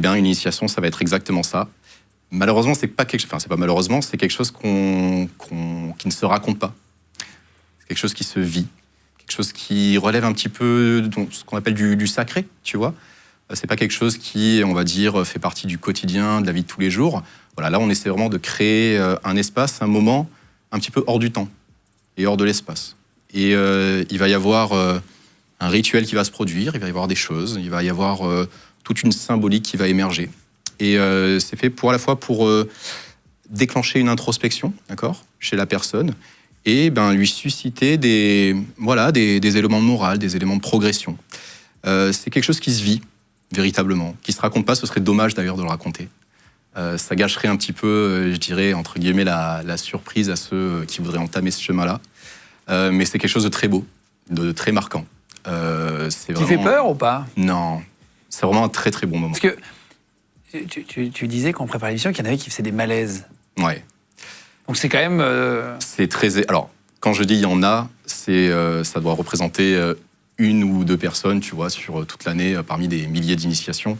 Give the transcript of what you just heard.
Bien, une initiation, ça va être exactement ça. Malheureusement, c'est pas quelque chose. Enfin, c'est pas malheureusement, c'est quelque chose qui ne se raconte pas. C'est quelque chose qui se vit, quelque chose qui relève un petit peu de ce qu'on appelle du sacré, tu vois. C'est pas quelque chose qui, on va dire, fait partie du quotidien, de la vie de tous les jours. Voilà, là, on essaie vraiment de créer un espace, un moment un petit peu hors du temps et hors de l'espace. Et il va y avoir un rituel qui va se produire, il va y avoir des choses, il va y avoir toute une symbolique qui va émerger. Et c'est fait à la fois pour déclencher une introspection, d'accord, chez la personne, et lui susciter des éléments de morale, des éléments de progression. C'est quelque chose qui se vit, véritablement, qui ne se raconte pas, ce serait dommage d'ailleurs de le raconter. Ça gâcherait un petit peu, je dirais, entre guillemets, la surprise à ceux qui voudraient entamer ce chemin-là. Mais c'est quelque chose de très beau, de très marquant. Qui fait peur ou pas? Non, c'est vraiment un très très bon moment. Parce que tu disais qu'on prépare l'émission qu'il y en avait qui faisaient des malaises. Ouais. Donc c'est quand même... C'est très... Alors, quand je dis il y en a, ça doit représenter une ou deux personnes, tu vois, sur toute l'année, parmi des milliers d'initiations.